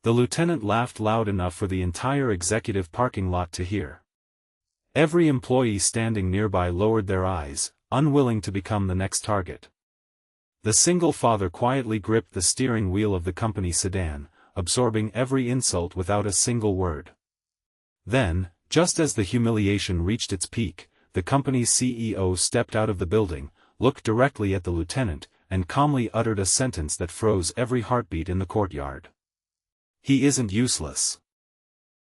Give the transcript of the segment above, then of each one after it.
The lieutenant laughed loud enough for the entire executive parking lot to hear. Every employee standing nearby lowered their eyes, unwilling to become the next target. The single father quietly gripped the steering wheel of the company sedan, absorbing every insult without a single word. Then, just as the humiliation reached its peak, the company's CEO stepped out of the building, looked directly at the lieutenant, and calmly uttered a sentence that froze every heartbeat in the courtyard. "He isn't useless.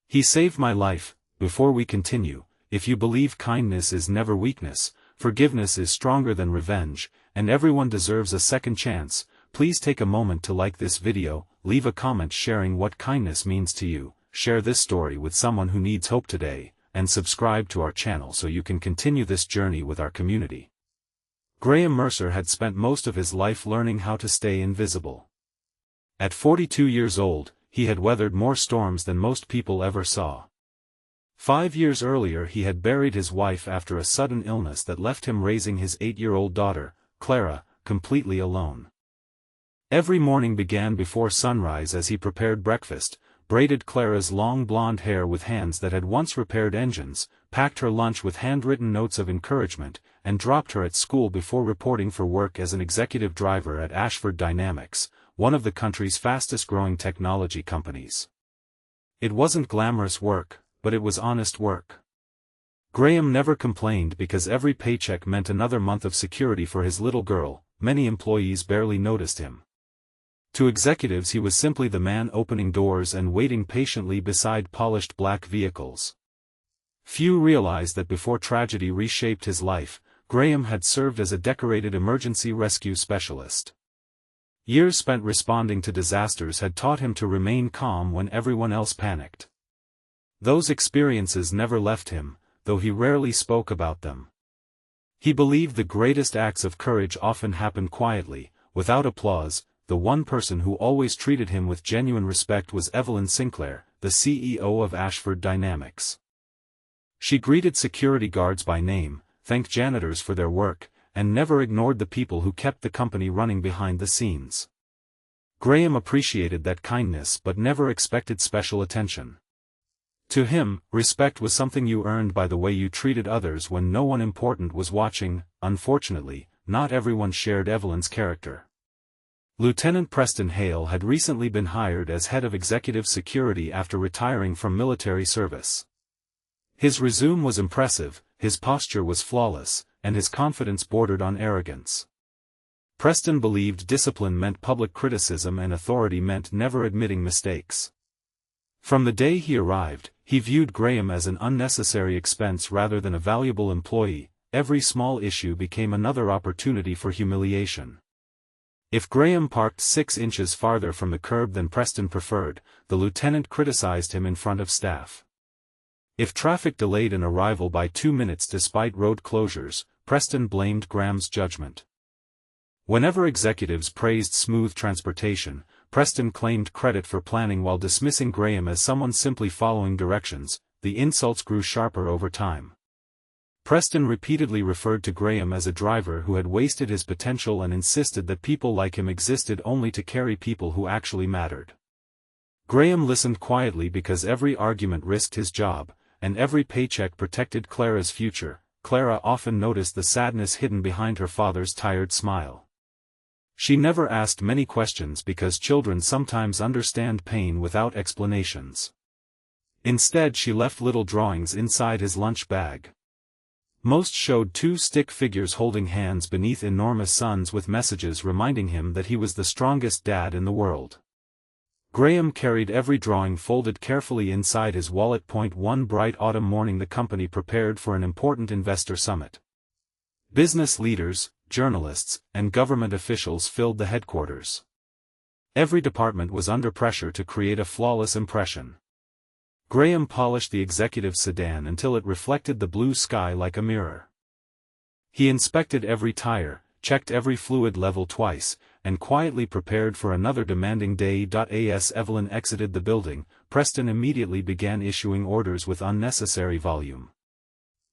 He saved my life." Before we continue, if you believe kindness is never weakness, forgiveness is stronger than revenge, and everyone deserves a second chance, please take a moment to like this video, leave a comment sharing what kindness means to you, share this story with someone who needs hope today, and subscribe to our channel so you can continue this journey with our community. Graham Mercer had spent most of his life learning how to stay invisible. At 42 years old, he had weathered more storms than most people ever saw. 5 years earlier he had buried his wife after a sudden illness that left him raising his 8-year-old daughter, Clara, completely alone. Every morning began before sunrise as he prepared breakfast, braided Clara's long blonde hair with hands that had once repaired engines, packed her lunch with handwritten notes of encouragement, and dropped her at school before reporting for work as an executive driver at Ashford Dynamics, one of the country's fastest-growing technology companies. It wasn't glamorous work, but it was honest work. Graham never complained because every paycheck meant another month of security for his little girl. Many employees barely noticed him. To executives he was simply the man opening doors and waiting patiently beside polished black vehicles. Few realized that before tragedy reshaped his life, Graham had served as a decorated emergency rescue specialist. Years spent responding to disasters had taught him to remain calm when everyone else panicked. Those experiences never left him, though he rarely spoke about them. He believed the greatest acts of courage often happened quietly, without applause. The one person who always treated him with genuine respect was Evelyn Sinclair, the CEO of Ashford Dynamics. She greeted security guards by name, thanked janitors for their work, and never ignored the people who kept the company running behind the scenes. Graham appreciated that kindness but never expected special attention. To him, respect was something you earned by the way you treated others when no one important was watching. Unfortunately, not everyone shared Evelyn's character. Lieutenant Preston Hale had recently been hired as head of executive security after retiring from military service. His resume was impressive, his posture was flawless, and his confidence bordered on arrogance. Preston believed discipline meant public criticism and authority meant never admitting mistakes. From the day he arrived, he viewed Graham as an unnecessary expense rather than a valuable employee. Every small issue became another opportunity for humiliation. If Graham parked 6 inches farther from the curb than Preston preferred, the lieutenant criticized him in front of staff. If traffic delayed an arrival by 2 minutes despite road closures, Preston blamed Graham's judgment. Whenever executives praised smooth transportation, Preston claimed credit for planning while dismissing Graham as someone simply following directions. The insults grew sharper over time. Preston repeatedly referred to Graham as a driver who had wasted his potential and insisted that people like him existed only to carry people who actually mattered. Graham listened quietly because every argument risked his job, and every paycheck protected Clara's future. Clara often noticed the sadness hidden behind her father's tired smile. She never asked many questions because children sometimes understand pain without explanations. Instead she left little drawings inside his lunch bag. Most showed 2 stick figures holding hands beneath enormous suns with messages reminding him that he was the strongest dad in the world. Graham carried every drawing folded carefully inside his wallet. One bright autumn morning the company prepared for an important investor summit. Business leaders, journalists, and government officials filled the headquarters. Every department was under pressure to create a flawless impression. Graham polished the executive sedan until it reflected the blue sky like a mirror. He inspected every tire, checked every fluid level twice, and quietly prepared for another demanding day. As Evelyn exited the building, Preston immediately began issuing orders with unnecessary volume.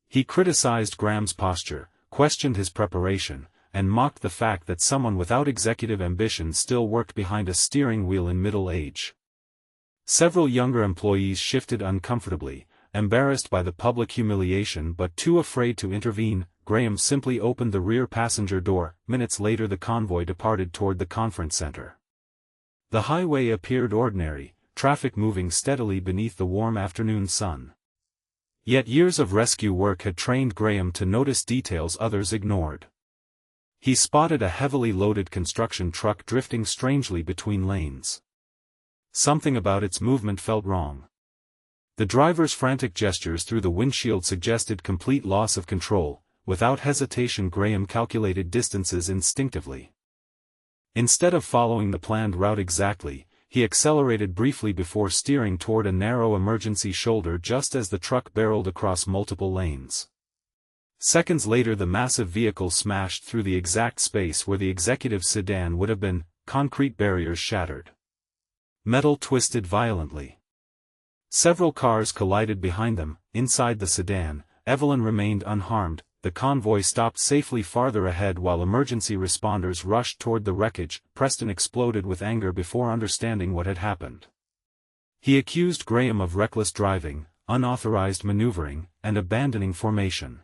He criticized Graham's posture, questioned his preparation, and mocked the fact that someone without executive ambition still worked behind a steering wheel in middle age. Several younger employees shifted uncomfortably, embarrassed by the public humiliation but too afraid to intervene. Graham simply opened the rear passenger door. Minutes later the convoy departed toward the conference center. The highway appeared ordinary, traffic moving steadily beneath the warm afternoon sun. Yet years of rescue work had trained Graham to notice details others ignored. He spotted a heavily loaded construction truck drifting strangely between lanes. Something about its movement felt wrong. The driver's frantic gestures through the windshield suggested complete loss of control. Without hesitation Graham calculated distances instinctively. Instead of following the planned route exactly, he accelerated briefly before steering toward a narrow emergency shoulder just as the truck barreled across multiple lanes. Seconds later the massive vehicle smashed through the exact space where the executive sedan would have been. Concrete barriers shattered. Metal twisted violently. Several cars collided behind them. Inside the sedan, Evelyn remained unharmed. The convoy stopped safely farther ahead while emergency responders rushed toward the wreckage. Preston exploded with anger before understanding what had happened. He accused Graham of reckless driving, unauthorized maneuvering, and abandoning formation.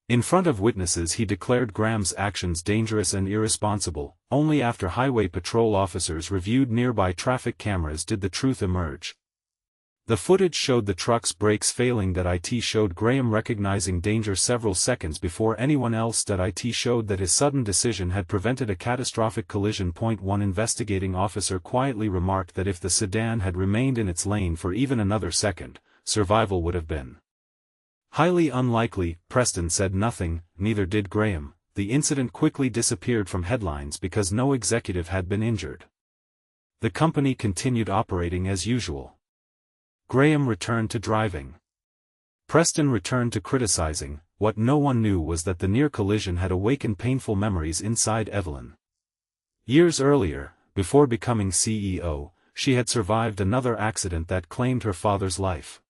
In front of witnesses he declared Graham's actions dangerous and irresponsible. Only after highway patrol officers reviewed nearby traffic cameras did the truth emerge. The footage showed the truck's brakes failing. It showed Graham recognizing danger several seconds before anyone else. It showed that his sudden decision had prevented a catastrophic collision. One investigating officer quietly remarked that if the sedan had remained in its lane for even another second, survival would have been highly unlikely. Preston said nothing, neither did Graham. The incident quickly disappeared from headlines because no executive had been injured. The company continued operating as usual. Graham returned to driving. Preston returned to criticizing. What no one knew was that the near collision had awakened painful memories inside Evelyn. Years earlier, before becoming CEO, she had survived another accident that claimed her father's life.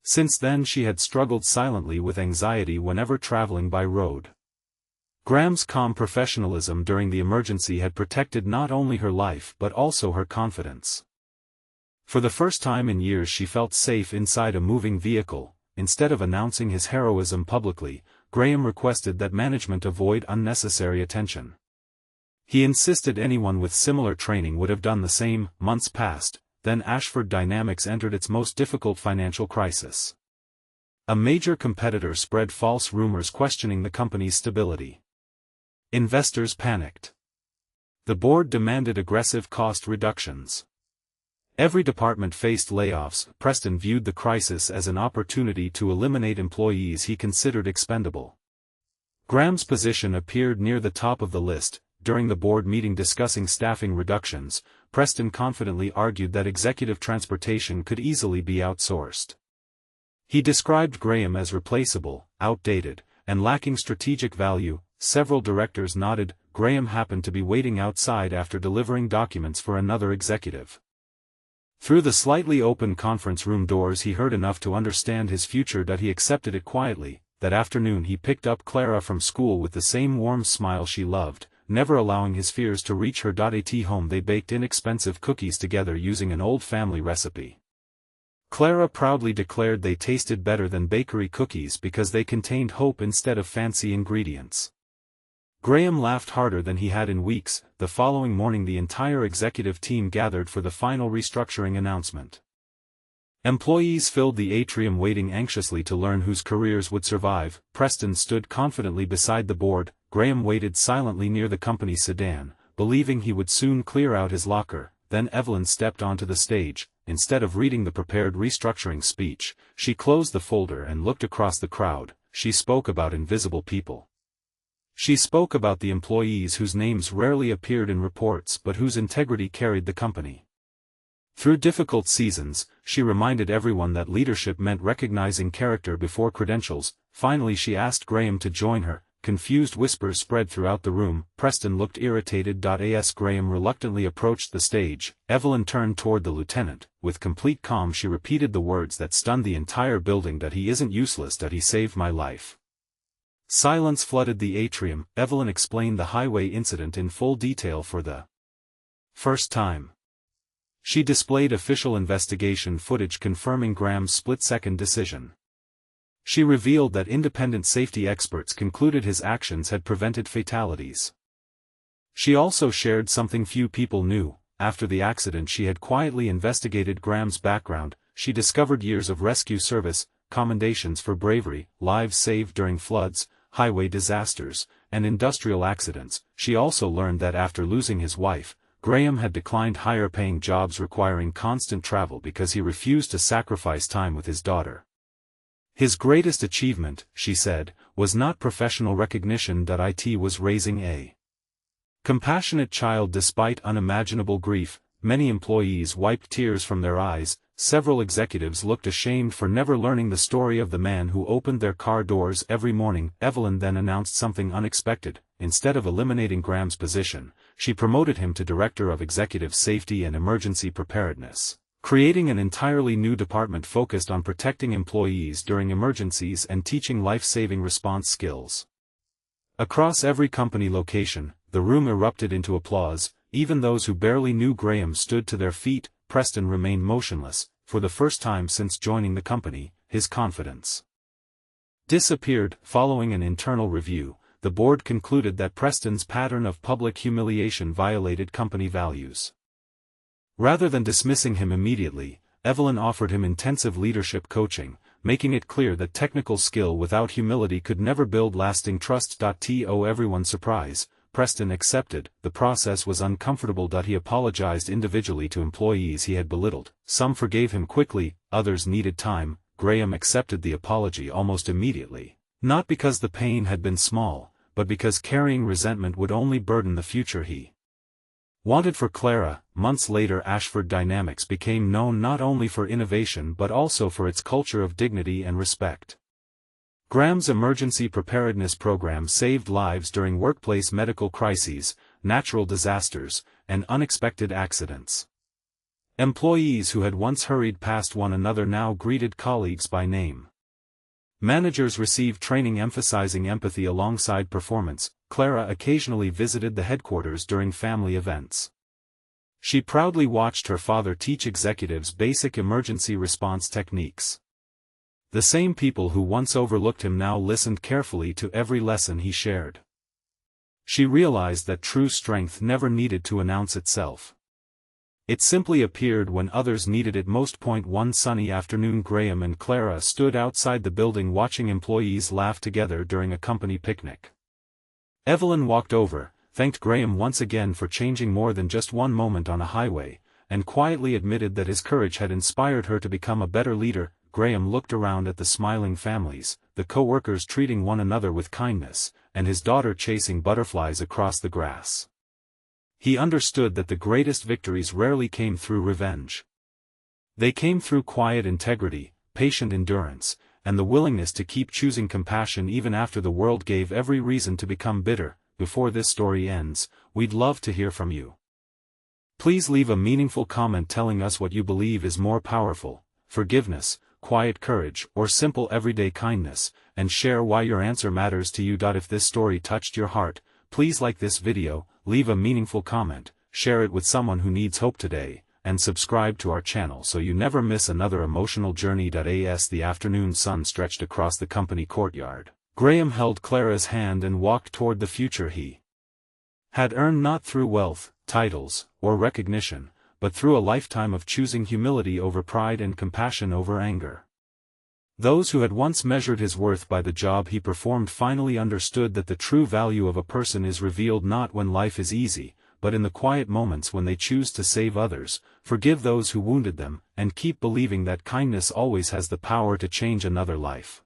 Since then she had struggled silently with anxiety whenever traveling by road. Graham's calm professionalism during the emergency had protected not only her life but also her confidence. For the first time in years she felt safe inside a moving vehicle. Instead of announcing his heroism publicly, Graham requested that management avoid unnecessary attention. He insisted anyone with similar training would have done the same. Months passed, then Ashford Dynamics entered its most difficult financial crisis. A major competitor spread false rumors questioning the company's stability. Investors panicked. The board demanded aggressive cost reductions. Every department faced layoffs. Preston viewed the crisis as an opportunity to eliminate employees he considered expendable. Graham's position appeared near the top of the list. During the board meeting discussing staffing reductions, Preston confidently argued that executive transportation could easily be outsourced. He described Graham as replaceable, outdated, and lacking strategic value. Several directors nodded. Graham happened to be waiting outside after delivering documents for another executive. Through the slightly open conference room doors he heard enough to understand his future. He accepted it quietly. That afternoon he picked up Clara from school with the same warm smile she loved, never allowing his fears to reach her. At home they baked inexpensive cookies together using an old family recipe. Clara proudly declared they tasted better than bakery cookies because they contained hope instead of fancy ingredients. Graham laughed harder than he had in weeks. The following morning the entire executive team gathered for the final restructuring announcement. Employees filled the atrium waiting anxiously to learn whose careers would survive. Preston stood confidently beside the board. Graham waited silently near the company's sedan, believing he would soon clear out his locker. Then Evelyn stepped onto the stage. Instead of reading the prepared restructuring speech, she closed the folder and looked across the crowd. She spoke about invisible people. She spoke about the employees whose names rarely appeared in reports but whose integrity carried the company. Through difficult seasons, she reminded everyone that leadership meant recognizing character before credentials. Finally she asked Graham to join her. Confused whispers spread throughout the room. Preston looked irritated. As Graham reluctantly approached the stage, Evelyn turned toward the lieutenant. With complete calm she repeated the words that stunned the entire building: that he isn't useless, that he saved my life. Silence flooded the atrium. Evelyn explained the highway incident in full detail for the first time. She displayed official investigation footage confirming Graham's split-second decision. She revealed that independent safety experts concluded his actions had prevented fatalities. She also shared something few people knew. After the accident, she had quietly investigated Graham's background. She discovered years of rescue service, commendations for bravery, lives saved during floods, highway disasters, and industrial accidents. She also learned that after losing his wife, Graham had declined higher-paying jobs requiring constant travel because he refused to sacrifice time with his daughter. His greatest achievement, she said, was not professional recognition that it was raising a compassionate child despite unimaginable grief. Many employees wiped tears from their eyes. Several executives looked ashamed for never learning the story of the man who opened their car doors every morning. Evelyn then announced something unexpected. Instead of eliminating Graham's position, she promoted him to Director of Executive Safety and Emergency Preparedness, creating an entirely new department focused on protecting employees during emergencies and teaching life-saving response skills. Across every company location, the room erupted into applause. Even those who barely knew Graham stood to their feet. Preston remained motionless. For the first time since joining the company, his confidence disappeared. Following an internal review, the board concluded that Preston's pattern of public humiliation violated company values. Rather than dismissing him immediately, Evelyn offered him intensive leadership coaching, making it clear that technical skill without humility could never build lasting trust. To everyone's surprise, Preston accepted. The process was uncomfortable. He apologized individually to employees he had belittled. Some forgave him quickly, others needed time. Graham accepted the apology almost immediately, not because the pain had been small, but because carrying resentment would only burden the future he wanted for Clara. Months later, Ashford Dynamics became known not only for innovation but also for its culture of dignity and respect. Graham's emergency preparedness program saved lives during workplace medical crises, natural disasters, and unexpected accidents. Employees who had once hurried past one another now greeted colleagues by name. Managers received training emphasizing empathy alongside performance. Clara occasionally visited the headquarters during family events. She proudly watched her father teach executives basic emergency response techniques. The same people who once overlooked him now listened carefully to every lesson he shared. She realized that true strength never needed to announce itself. It simply appeared when others needed it most. One sunny afternoon, Graham and Clara stood outside the building watching employees laugh together during a company picnic. Evelyn walked over, thanked Graham once again for changing more than just one moment on a highway, and quietly admitted that his courage had inspired her to become a better leader. Graham looked around at the smiling families, the co-workers treating one another with kindness, and his daughter chasing butterflies across the grass. He understood that the greatest victories rarely came through revenge. They came through quiet integrity, patient endurance, and the willingness to keep choosing compassion even after the world gave every reason to become bitter. Before this story ends, we'd love to hear from you. Please leave a meaningful comment telling us what you believe is more powerful: forgiveness, quiet courage, or simple everyday kindness, and share why your answer matters to you. If this story touched your heart, please like this video, leave a meaningful comment, share it with someone who needs hope today, and subscribe to our channel so you never miss another emotional journey. As the afternoon sun stretched across the company courtyard, Graham held Clara's hand and walked toward the future he had earned not through wealth, titles, or recognition, but through a lifetime of choosing humility over pride and compassion over anger. Those who had once measured his worth by the job he performed finally understood that the true value of a person is revealed not when life is easy, but in the quiet moments when they choose to save others, forgive those who wounded them, and keep believing that kindness always has the power to change another life.